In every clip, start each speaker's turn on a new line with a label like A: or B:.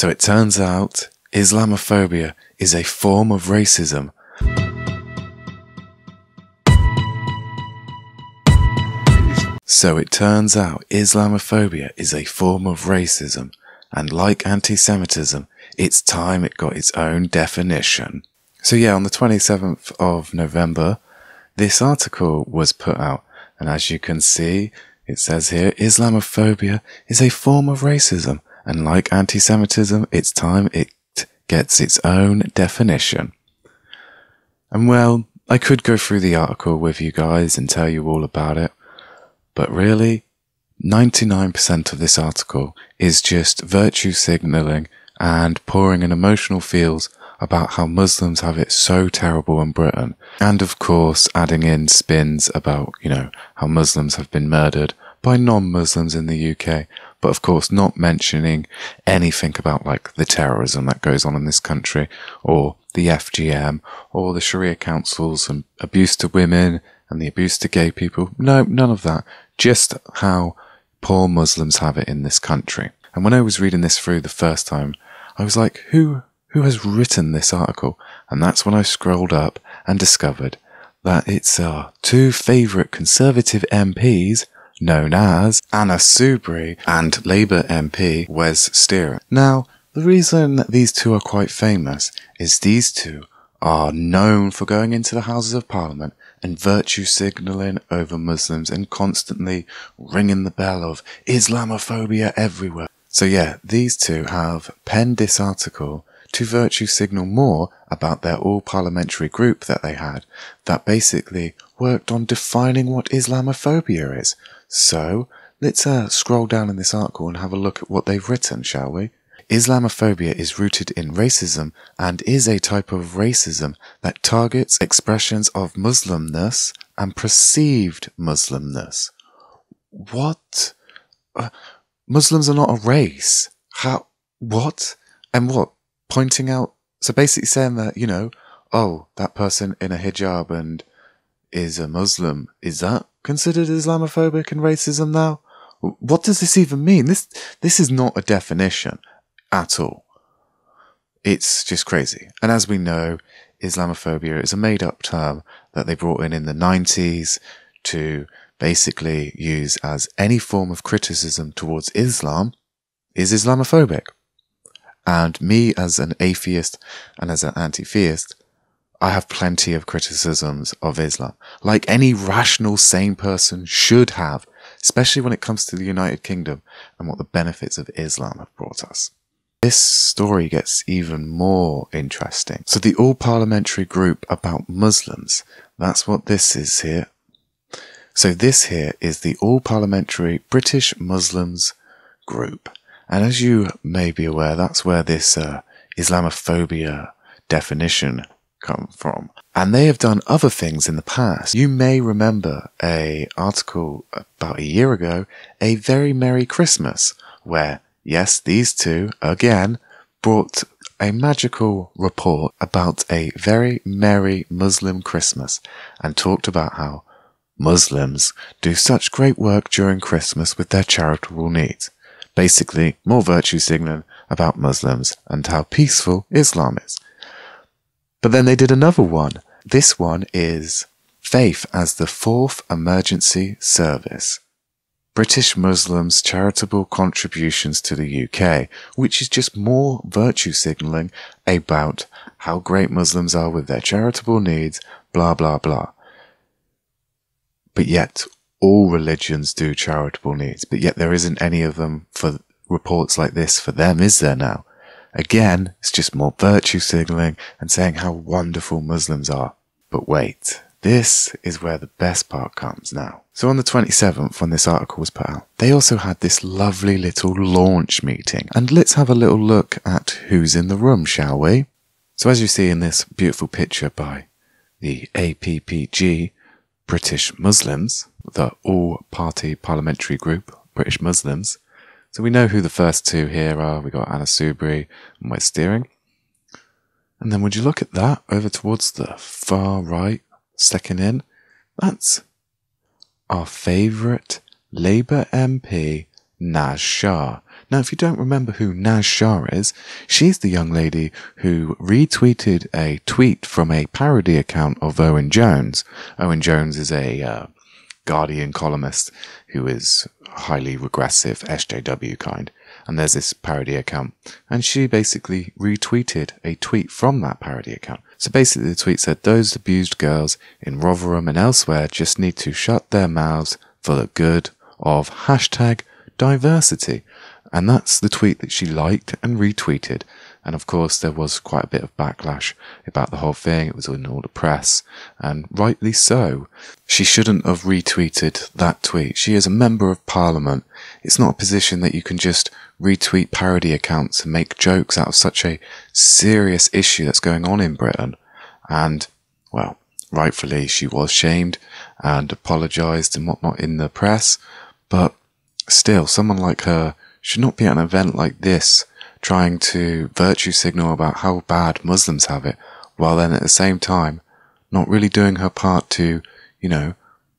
A: So it turns out Islamophobia is a form of racism. So it turns out Islamophobia is a form of racism, and like anti-Semitism, it's time it got its own definition. So yeah, on the 27th of November, this article was put out, and as you can see, it says here, Islamophobia is a form of racism, and like anti-Semitism, it's time it gets its own definition. And well, I could go through the article with you guys and tell you all about it, but really, 99% of this article is just virtue signaling and pouring in emotional feels about how Muslims have it so terrible in Britain. And of course, adding in spins about, how Muslims have been murdered by non-Muslims in the UK. But of course, not mentioning anything about like the terrorism that goes on in this country, or the FGM, or the Sharia councils and abuse to women and the abuse to gay people. No, none of that. Just how poor Muslims have it in this country. And when I was reading this through the first time, I was like, who has written this article? And that's when I scrolled up and discovered that it's our two favourite Conservative MPs, known as Anna Soubry and Labour MP Wes Streeting. Now, the reason these two are quite famous is these two are known for going into the Houses of Parliament and virtue signalling over Muslims and constantly ringing the bell of Islamophobia everywhere. So yeah, these two have penned this article to virtue signal more about their all-parliamentary group that they had, that basically worked on defining what Islamophobia is. So, let's scroll down in this article and have a look at what they've written, shall we? Islamophobia is rooted in racism and is a type of racism that targets expressions of Muslimness and perceived Muslimness. What? Muslims are not a race. How? What? And what? Pointing out, so basically saying that, oh, that person in a hijab and is a Muslim, is that considered Islamophobic and racism now? What does this even mean? This is not a definition at all. It's just crazy. And as we know, Islamophobia is a made-up term that they brought in the 90s to basically use as any form of criticism towards Islam is Islamophobic. And me as an atheist and as an anti-theist, I have plenty of criticisms of Islam, like any rational, sane person should have, especially when it comes to the United Kingdom and what the benefits of Islam have brought us. This story gets even more interesting. So the all-parliamentary group about Muslims, that's what this is here. So this here is the all-parliamentary British Muslims group. And as you may be aware, that's where this Islamophobia definition come from. And they have done other things in the past. You may remember an article about a year ago, A Very Merry Christmas, where, yes, these two, again, brought a magical report about a very merry Muslim Christmas and talked about how Muslims do such great work during Christmas with their charitable needs. Basically, more virtue signaling about Muslims and how peaceful Islam is. But then they did another one. This one is Faith as the Fourth Emergency Service. British Muslims' charitable contributions to the UK, which is just more virtue signalling about how great Muslims are with their charitable needs, blah blah blah. But yet, all religions do charitable needs, but yet there isn't any of them for reports like this for them, is there now? Again, it's just more virtue signalling and saying how wonderful Muslims are. But wait, this is where the best part comes now. So on the 27th, when this article was put out, they also had this lovely little launch meeting. And let's have a little look at who's in the room, shall we? So as you see in this beautiful picture by the APPG, British Muslims, the all-party parliamentary group, British Muslims. So we know who the first two here are. We got Anna Soubry and Wes Streeting. And then would you look at that over towards the far right, second in? That's our favourite Labour MP, Naz Shah. Now, if you don't remember who Naz Shah is, she's the young lady who retweeted a tweet from a parody account of Owen Jones. Owen Jones is a Guardian columnist who is highly regressive, SJW kind. And there's this parody account. And she basically retweeted a tweet from that parody account. So basically the tweet said, those abused girls in Rotherham and elsewhere just need to shut their mouths for the good of #diversity. And that's the tweet that she liked and retweeted. And of course there was quite a bit of backlash about the whole thing. It was in all the press, and rightly so. She shouldn't have retweeted that tweet. She is a member of parliament. It's not a position that you can just retweet parody accounts and make jokes out of such a serious issue that's going on in Britain. And, well, rightfully she was shamed and apologised and whatnot in the press. But still, someone like her should not be at an event like this trying to virtue signal about how bad Muslims have it, while then at the same time not really doing her part to,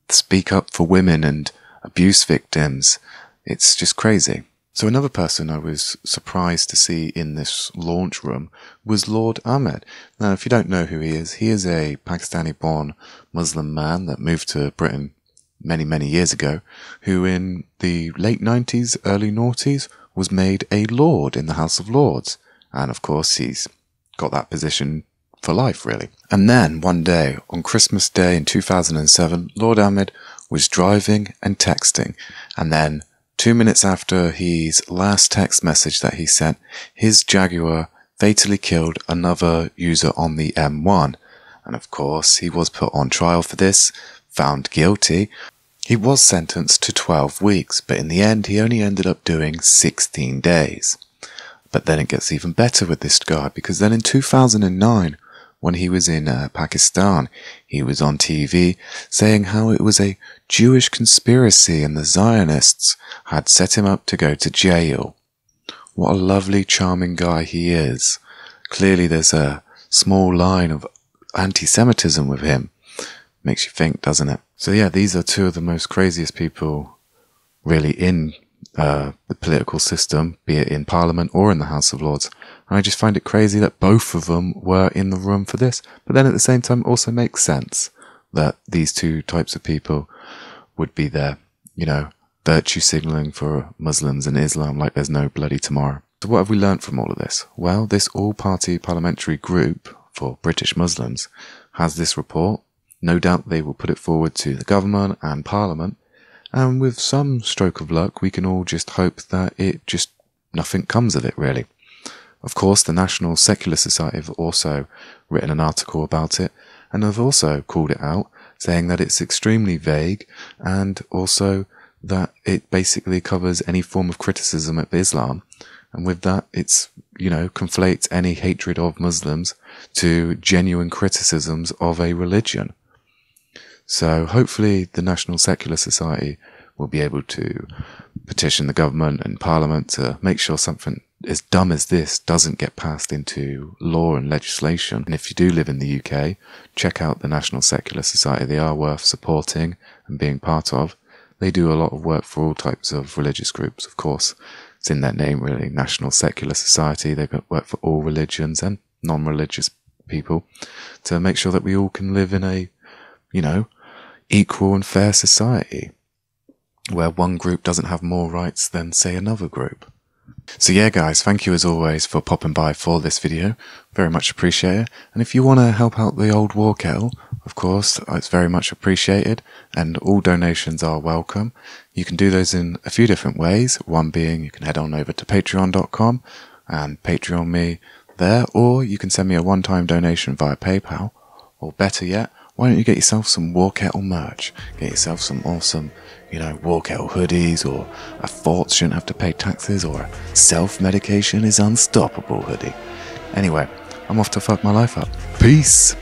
A: speak up for women and abuse victims. It's just crazy. So another person I was surprised to see in this launch room was Lord Ahmed. Now, if you don't know who he is a Pakistani-born Muslim man that moved to Britain many, many years ago, who in the late 90s, early noughties, was made a Lord in the House of Lords. And of course, he's got that position for life, really. And then, one day, on Christmas Day in 2007, Lord Ahmed was driving and texting. And then, 2 minutes after his last text message that he sent, his Jaguar fatally killed another user on the M1. And of course, he was put on trial for this, found guilty. He was sentenced to 12 weeks, but in the end he only ended up doing 16 days. But then it gets even better with this guy, because then in 2009, when he was in Pakistan, he was on TV saying how it was a Jewish conspiracy and the Zionists had set him up to go to jail. What a lovely, charming guy he is. Clearly there's a small line of anti-Semitism with him. Makes you think, doesn't it? So yeah, these are two of the most craziest people really in the political system, be it in Parliament or in the House of Lords. And I just find it crazy that both of them were in the room for this. But then at the same time, it also makes sense that these two types of people would be there, virtue signalling for Muslims and Islam like there's no bloody tomorrow. So what have we learnt from all of this? Well, this all-party parliamentary group for British Muslims has this report. No doubt they will put it forward to the government and Parliament, and with some stroke of luck we can all just hope that nothing comes of it, really. Of course, the National Secular Society have also written an article about it, and have also called it out, saying that it's extremely vague, and also that it basically covers any form of criticism of Islam, and with that it's, conflates any hatred of Muslims to genuine criticisms of a religion. So hopefully the National Secular Society will be able to petition the government and Parliament to make sure something as dumb as this doesn't get passed into law and legislation. And if you do live in the UK, check out the National Secular Society. They are worth supporting and being part of. They do a lot of work for all types of religious groups, of course. It's in their name, really. National Secular Society. They work for all religions and non-religious people to make sure that we all can live in a, equal and fair society where one group doesn't have more rights than, say, another group. So yeah, guys, thank you as always for popping by for this video. Very much appreciate it. And if you want to help out the old war kettle, of course, it's very much appreciated, and all donations are welcome. You can do those in a few different ways. One being you can head on over to patreon.com and Patreon me there, or you can send me a one-time donation via PayPal, or better yet, why don't you get yourself some War Kettle merch? Get yourself some awesome, War Kettle hoodies, or a thoughts shouldn't have to pay taxes, or a self-medication is unstoppable hoodie. Anyway, I'm off to fuck my life up. Peace!